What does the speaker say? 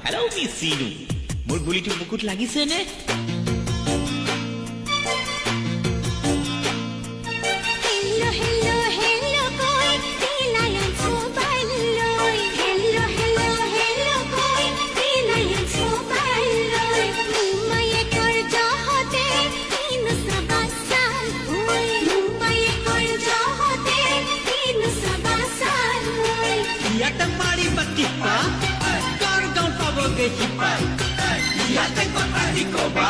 Hello' miss Chinu, মোৰ গুলিটো বুকুত লাগিছে নে? ইয়াতে মাৰিব টিপা কৰ গাঁও পাবগে শিপা ইয়াতে কথা ক'বা